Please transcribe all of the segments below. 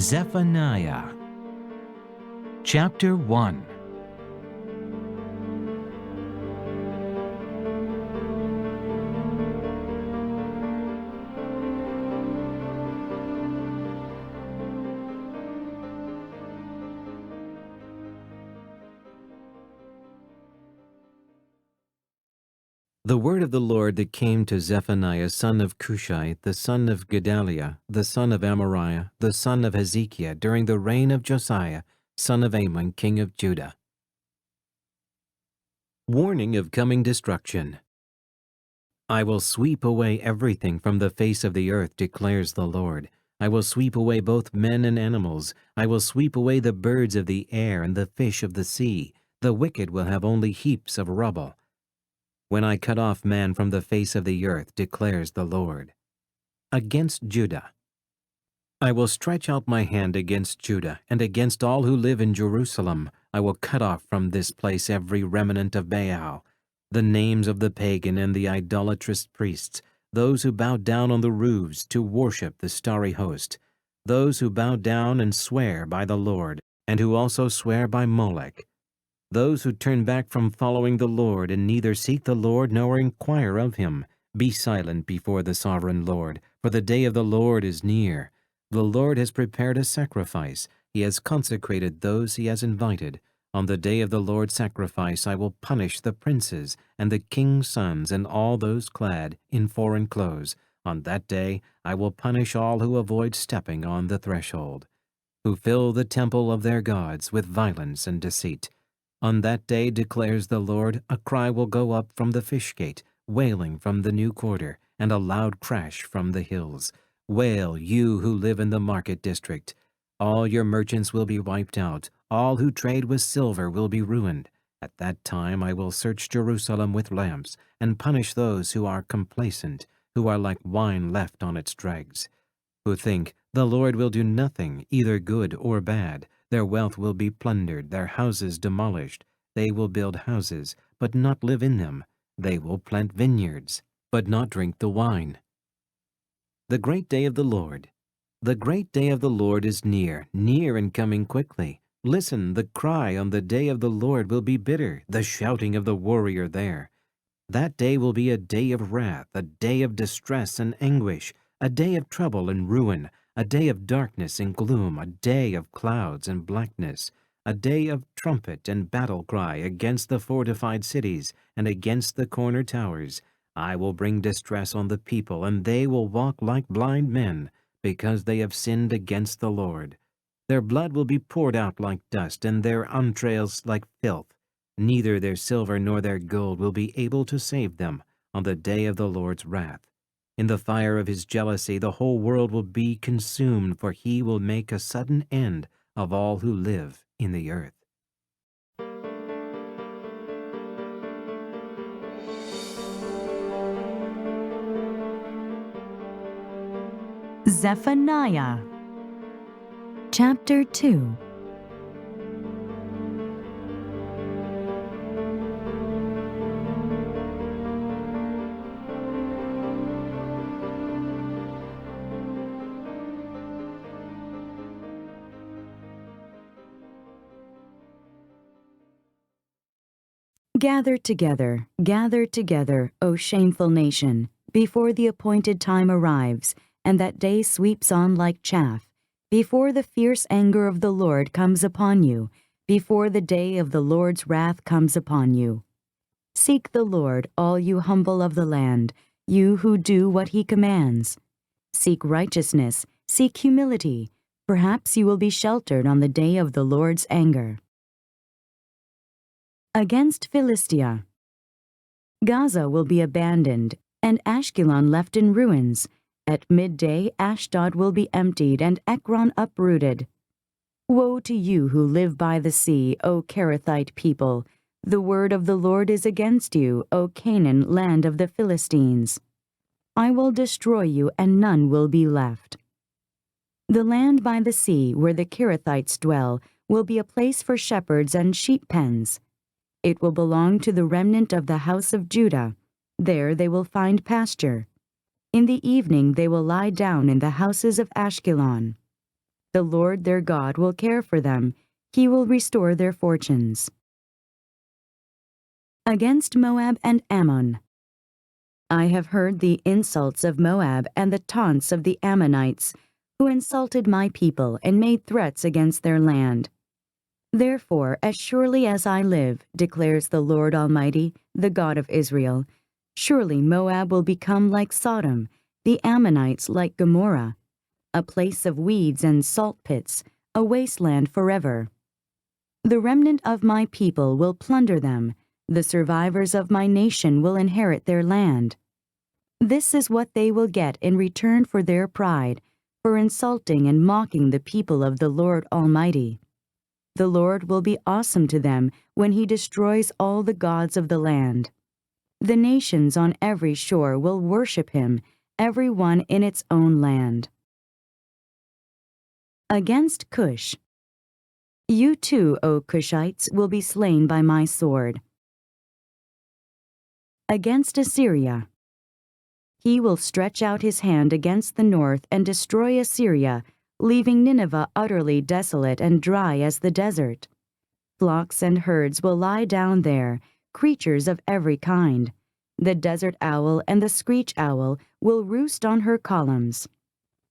Zephaniah Chapter 1. The word of the Lord that came to Zephaniah son of Cushai, the son of Gedaliah, the son of Amariah, the son of Hezekiah, during the reign of Josiah, son of Amon, king of Judah. Warning of coming destruction. I will sweep away everything from the face of the earth, declares the Lord. I will sweep away both men and animals. I will sweep away the birds of the air and the fish of the sea. The wicked will have only heaps of rubble. When I cut off man from the face of the earth, declares the Lord. Against Judah. I will stretch out my hand against Judah, and against all who live in Jerusalem. I will cut off from this place every remnant of Baal, the names of the pagan and the idolatrous priests, those who bow down on the roofs to worship the starry host, those who bow down and swear by the Lord, and who also swear by Molech, those who turn back from following the Lord and neither seek the Lord nor inquire of him. Be silent before the sovereign Lord, for the day of the Lord is near. The Lord has prepared a sacrifice. He has consecrated those he has invited. On the day of the Lord's sacrifice I will punish the princes and the king's sons and all those clad in foreign clothes. On that day I will punish all who avoid stepping on the threshold, who fill the temple of their gods with violence and deceit. On that day, declares the Lord, a cry will go up from the fish gate, wailing from the new quarter, and a loud crash from the hills. Wail, you who live in the market district. All your merchants will be wiped out. All who trade with silver will be ruined. At that time I will search Jerusalem with lamps, and punish those who are complacent, who are like wine left on its dregs, who think, the Lord will do nothing, either good or bad. Their wealth will be plundered, their houses demolished. They will build houses, but not live in them. They will plant vineyards, but not drink the wine. The great day of the Lord. The great day of the Lord is near, near and coming quickly. Listen, the cry on the day of the Lord will be bitter, the shouting of the warrior there. That day will be a day of wrath, a day of distress and anguish, a day of trouble and ruin, a day of darkness and gloom, a day of clouds and blackness, a day of trumpet and battle cry against the fortified cities and against the corner towers. I will bring distress on the people, and they will walk like blind men, because they have sinned against the Lord. Their blood will be poured out like dust, and their entrails like filth. Neither their silver nor their gold will be able to save them on the day of the Lord's wrath. In the fire of his jealousy the whole world will be consumed, for he will make a sudden end of all who live in the earth. Zephaniah Chapter 2. Gather together, O shameful nation, before the appointed time arrives, and that day sweeps on like chaff, before the fierce anger of the Lord comes upon you, before the day of the Lord's wrath comes upon you. Seek the Lord, all you humble of the land, you who do what he commands. Seek righteousness, seek humility. Perhaps you will be sheltered on the day of the Lord's anger. Against Philistia. Gaza will be abandoned, and Ashkelon left in ruins. At midday Ashdod will be emptied, and Ekron uprooted. Woe to you who live by the sea, O Kerethite people! The word of the Lord is against you, O Canaan, land of the Philistines. I will destroy you, and none will be left. The land by the sea, where the Kerethites dwell, will be a place for shepherds and sheep pens. It will belong to the remnant of the house of Judah. There they will find pasture. In the evening they will lie down in the houses of Ashkelon. The Lord their God will care for them. He will restore their fortunes. Against Moab and Ammon. I have heard the insults of Moab and the taunts of the Ammonites, who insulted my people and made threats against their land. Therefore, as surely as I live, declares the Lord Almighty, the God of Israel, surely Moab will become like Sodom, the Ammonites like Gomorrah, a place of weeds and salt pits, a wasteland forever. The remnant of my people will plunder them. The survivors of my nation will inherit their land. This is what they will get in return for their pride, for insulting and mocking the people of the Lord Almighty. The Lord will be awesome to them when He destroys all the gods of the land. The nations on every shore will worship Him, every one in its own land. Against Cush. You too, O Cushites, will be slain by my sword. Against Assyria. He will stretch out his hand against the north and destroy Assyria, leaving Nineveh utterly desolate and dry as the desert. Flocks and herds will lie down there, creatures of every kind. The desert owl and the screech owl will roost on her columns.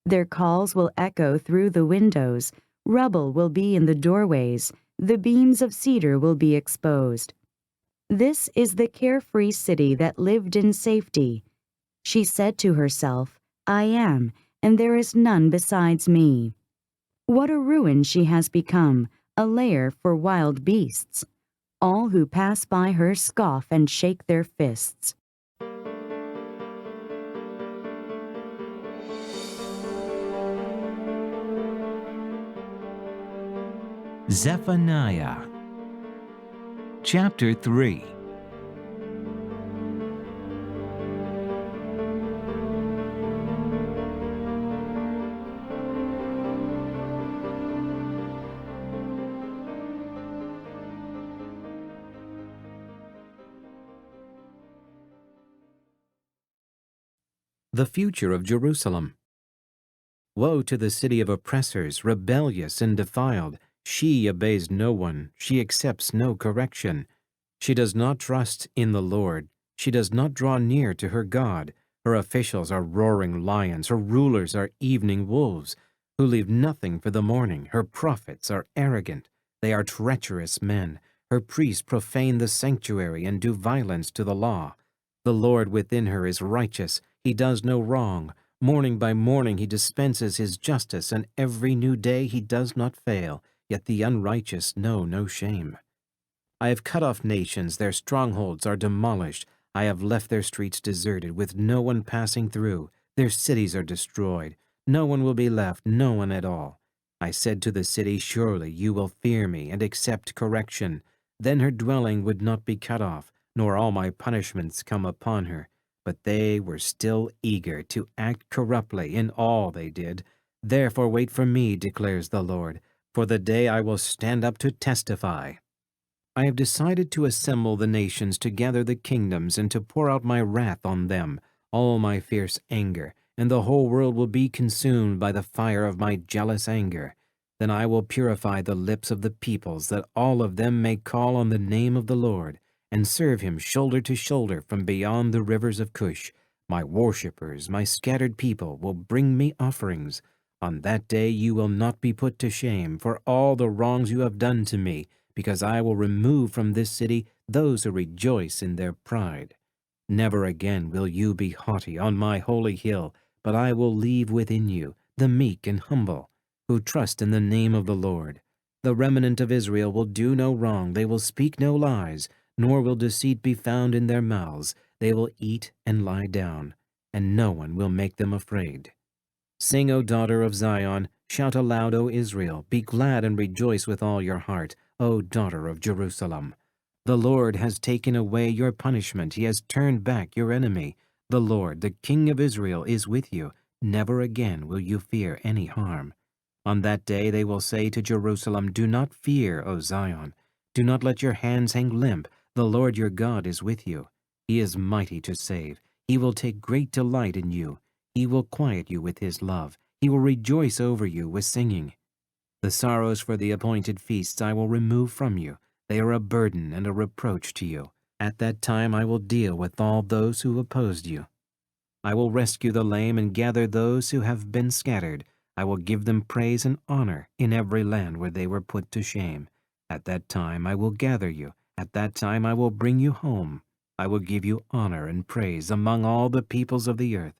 Their calls will echo through the windows, rubble will be in the doorways, the beams of cedar will be exposed. This is the carefree city that lived in safety. She said to herself, I am, and there is none besides me. What a ruin she has become, a lair for wild beasts. All who pass by her scoff and shake their fists. Zephaniah Chapter 3. The future of Jerusalem. Woe to the city of oppressors, rebellious and defiled. She obeys no one, she accepts no correction. She does not trust in the Lord, she does not draw near to her God. Her officials are roaring lions, her rulers are evening wolves, who leave nothing for the morning. Her prophets are arrogant, they are treacherous men. Her priests profane the sanctuary and do violence to the law. The Lord within her is righteous, He does no wrong. Morning by morning He dispenses His justice, and every new day He does not fail. Yet the unrighteous know no shame. I have cut off nations, their strongholds are demolished. I have left their streets deserted, with no one passing through. Their cities are destroyed. No one will be left, no one at all. I said to the city, surely you will fear me and accept correction. Then her dwelling would not be cut off, nor all my punishments come upon her. But they were still eager to act corruptly in all they did. Therefore wait for me, declares the Lord, for the day I will stand up to testify. I have decided to assemble the nations, to gather the kingdoms, and to pour out my wrath on them, all my fierce anger, and the whole world will be consumed by the fire of my jealous anger. Then I will purify the lips of the peoples, that all of them may call on the name of the Lord, and serve Him shoulder to shoulder from beyond the rivers of Cush. My worshippers, my scattered people, will bring me offerings. On that day you will not be put to shame for all the wrongs you have done to me, because I will remove from this city those who rejoice in their pride. Never again will you be haughty on my holy hill, but I will leave within you the meek and humble, who trust in the name of the Lord. The remnant of Israel will do no wrong, they will speak no lies, nor will deceit be found in their mouths. They will eat and lie down, and no one will make them afraid. Sing, O daughter of Zion, shout aloud, O Israel, be glad and rejoice with all your heart, O daughter of Jerusalem. The Lord has taken away your punishment, He has turned back your enemy. The Lord, the King of Israel, is with you. Never again will you fear any harm. On that day they will say to Jerusalem, do not fear, O Zion. Do not let your hands hang limp. The Lord your God is with you. He is mighty to save. He will take great delight in you. He will quiet you with His love. He will rejoice over you with singing. The sorrows for the appointed feasts I will remove from you. They are a burden and a reproach to you. At that time I will deal with all those who opposed you. I will rescue the lame and gather those who have been scattered. I will give them praise and honor in every land where they were put to shame. At that time I will gather you. At that time I will bring you home. I will give you honor and praise among all the peoples of the earth,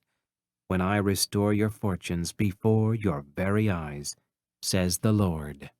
when I restore your fortunes before your very eyes, says the Lord.